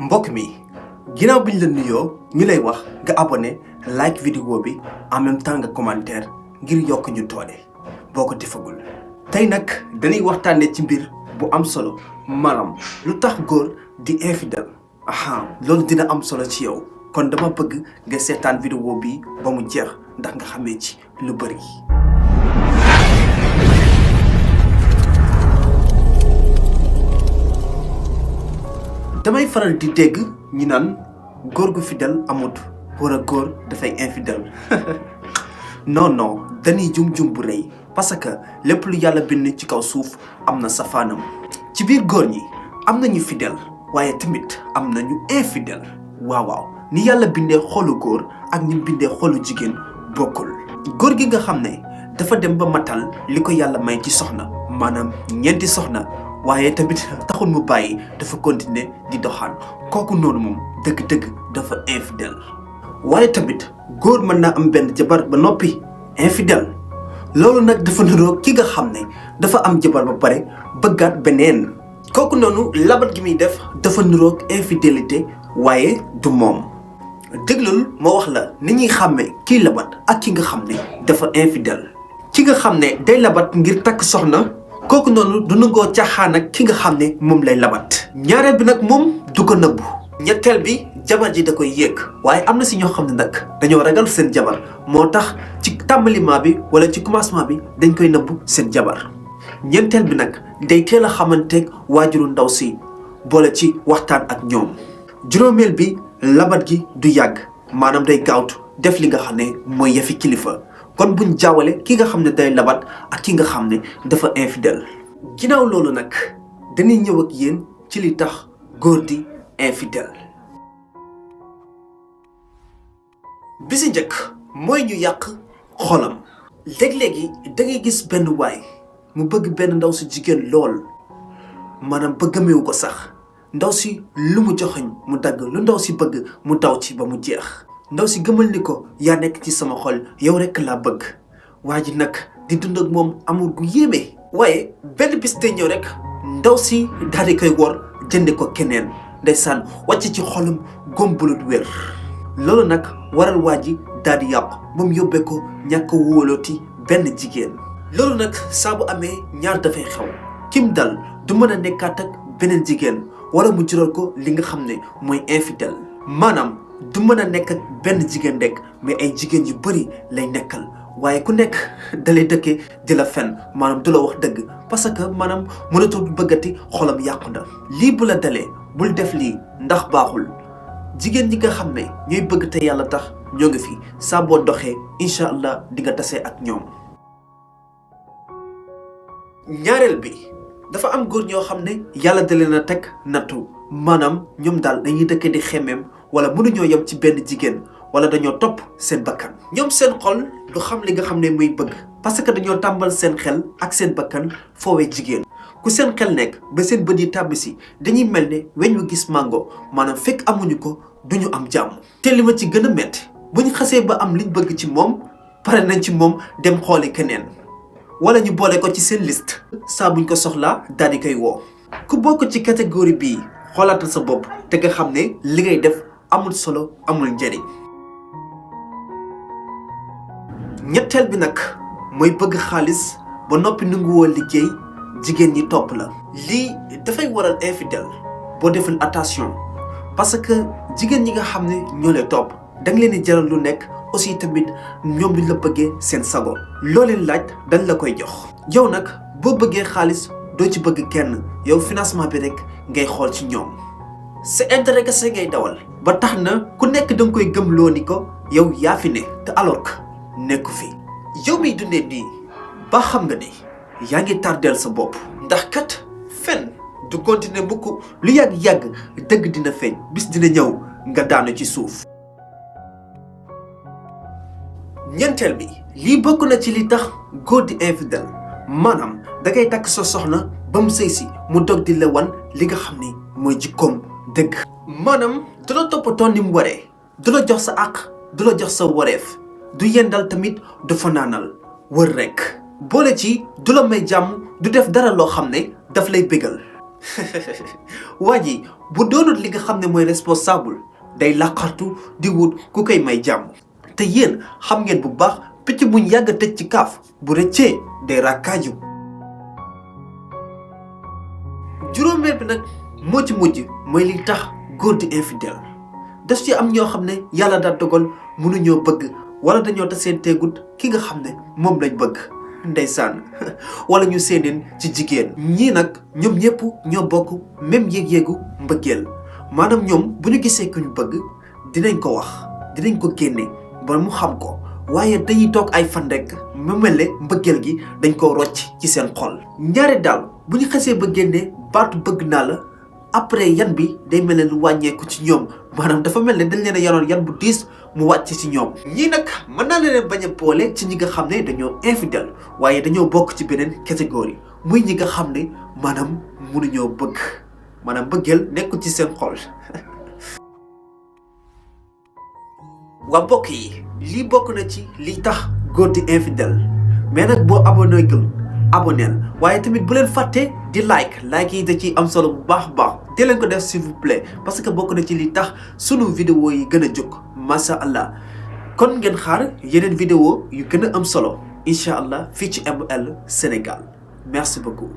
mbokk mi ginnaaw bi ñu la nuyoo ñu lay wax nga abonné like vidéo bi en même temps nga commentaire ngir yokk ñu doole boo ko defagul. tey nag dañuy waxtaanee ci mbir bu am solo maanaam lu tax góor di infidèle. loolu dina am solo ci yow kon dama bëgg nga seetaan vidéo bi ba mu jeex ndax nga xamee ci lu bari. damay faral di dégg ñu naan góor gu fidèle amut wala góor dafay infidèle non dañuy jum bu rëy parce que lépp lu yàlla bind ci kaw suuf am na safaanam. ci biir góor ñi am nañu fidèle waaye tamit am nañu infidèle. waaw ni yàlla bindee xolu góor ak ni bindee xolu jigéen bokkul. góor gi nga xam ne dafa dem ba matal li ko yàlla may ci soxna maanaam ñeenti soxna. waaye tamit taxul mu bàyyi dafa continuer di doxaan kooku noonu moom dëgg-dëgg dafa infidèle. waaye tamit góor mën naa am benn jabar ba noppi infidèle loolu nag dafa niroog ki nga xam ne dafa am jabar ba pare bëggaat beneen. kooku noonu labat gi muy def dafa niroog infidélité waaye du moom. déglul ma wax la ni ñuy xàmmee kii labat ak ki nga xam ne dafa infidèle. ki nga xam ne day labat ngir takk soxna. kooku noonu du nangoo caaxaan ak ki nga xam ne moom lay labat. ñaareel bi nag moom du ko nëbbu. ñetteel bi jabar ji da koy yéeg. waaye am na si ñoo xam ne nag dañoo ragal seen jabar moo tax ci tàmbaliment bi wala ci commencement bi dañ koy nëbbu seen jabar. ñeenteel bi nag day teel a xamanteeg waajuru ndaw si boole ci waxtaan ak ñoom. juróomeel bi labat gi du yàgg maanaam day gaawtu def li nga xam ne mooy yëfi kilifa. kon buñ jaawale ki nga xam ne day labat ak ki nga xam ne dafa infidèle. ginnaaw loolu nag dañuy ñëw ak yéen ci li tax góor di infidèle. bi si njëkk mooy ñu yàq xolam. léeg-léegi da ngay gis benn waay mu bëgg benn ndaw si jigéen lool maanaam ba gëmeewu ko sax ndaw si lu mu joxoñ mu dagg lu ndaw si bëgg mu daw ci ba mu jeex. ndaw si gëmal ni ko yaa nekk ci sama xol yow rekk laa bëgg waa ji nag di dund ak moom amul gu yéeme. waaye benn bis day ñëw rek ndaw si daal di koy wor jënde ko keneen ndeysaan wàcc ci xolam góom bulut wér. loolu nag waral waa ji daal di yàqu ba mu yóbbee ko ñàkk wóolooti benn jigéen. loolu nag saa bu amee ñaar dafay xew kim dal du mën a nekkaat ak beneen jigéen wala mu jural ko li nga xam ne mooy infidèle maanaam. du mën a nekk ak benn jigéen rek mais ay jigéen yu bari lay nekkal waaye ku nekk dalay dëkkee di la fen maanaam du la wax dëgg parce que maanaam mënatul bëggati xolam yàqu na. lii bu la dalee bul def lii ndax baaxul jigéen ñi nga xam ne ñooy bëgg te yàlla tax ñoo ngi fi saa boo doxee incha allah di nga tasee ak ñoom. ñaareel bi dafa am góor ñoo xam ne yàlla da leen a teg nattu maanaam ñoom daal dañuy dëkkee di xemmeem. wala mënuñoo yem ci benn jigéen wala dañoo topp seen bakkan. ñoom seen xol du xam li nga xam ne muy bëgg parce que dañoo tàmbal seen xel ak seen bakkan foowee jigéen. ku seen xel nekk ba seen bët yi tàbbi si dañuy mel ne weñ wu gis mango maanaam fekk amuñu ko duñu am jàmm. te li ma ci gën a metti bu ñu xasee ba am liñ bëgg ci moom pare nañ ci moom dem xooli keneen wala ñu boole ko ci seen liste saa buñ ko soxlaa daal di koy woo. ku bokk ci catégorie bii xoolaatal sa bopp te nga xam ne li ngay def. amul solo amul njëriñ. ñetteel bi nag mooy bëgg xaalis ba noppi nanguwoo liggéey jigéen ñi topp la. lii dafay waral infidèle boo deful attention parce que jigéen ñi nga xam ne ñoo lay topp da nga leen di jaral lu nekk aussi tamit ñoom bi la bëggee seen sago. loo leen laaj dañ la koy jox. yow nag boo bëggee xaalis doo ci bëgg kenn yow financement bi rek ngay xool ci ñoom. sa intérêt kese ngay dawal ba tax na ku nekk danga koy gëmloo ni ko yow yaa fi ne te alors que nekku fi. yow miy dundee nii ba xam nga ni yaa ngi tardeel sa bopp ndax kat fen du continuer mukk lu yàgg-yàgg dëgg dina feeñ bis dina ñëw nga daanu ci suuf. ñeenteel bi lii bokk na ci li tax góor di infidèle maanaam dangay takk sa soxna ba mu sëy si mu dog di la wan li nga xam ne mooy jikkoom dëgg. maanaam du la toppatoo ni mu waree du la jox sa àq du la jox sa wareef du yendal tamit du fanaanal wër rekk boole ci du la may jàmm du def dara loo xam ne daf lay bégal waa ji bu doonut li nga xam ne mooy responsable day laqartu di wut ku koy may jàmm te yéen xam ngeen bu baax picc buñ yàgg a tëj ci kaaf bu rëccee day rakkaaju. juróomeel bi nag moo ci mujj mooy li tax góor di infidèle daf ci am ñoo xam ne yàlla daa dogal mënuñoo bëgg wala dañoo taseen teegut ki nga xam ne moom lañ bëgg ndeysaan wala ñu seeneen ci jigéen. ñii nag ñoom ñépp ñoo bokk même yéeg-yéegu mbëggeel maanaam ñoom bu ñu gisee ku ñu bëgg dinañ ko wax dinañ ko génne ba mu xam ko waaye dañuy toog ay fan rek mu mel ne mbëggeel gi dañ ko rocc ci seen xol. ñaare daal bu ñu xasee ba génne baatu bëgg naa la après yan bi day mel ne lu wàññeeku ci ñoom maanaam dafa mel ne dañ leen a yanoon yan bu diis mu wàcc ci ñoom. ñii nag mën naa leen bañ a boole ci ñi nga xam ne dañoo infidèle waaye dañoo bokk ci beneen catégorie muy ñi nga xam ne maanaam mënuñoo bëgg maanaam bëggeel nekkul ci seen xol. waa Bokk yi lii bokk na ci li tax góor di infidèle mais nag boo abonné gul abonneel waaye tamit bu leen fàtte di like yi da ciy am solo bu baax di leen ko def s'il vous plaît parce que bokk na ci li tax sunu vidéo yi gën a jóg masha Allah. kon ngeen xaar yeneen vidéo yu gën a am solo incha allah fii ci mbeugél Sénégal merci beaucoup.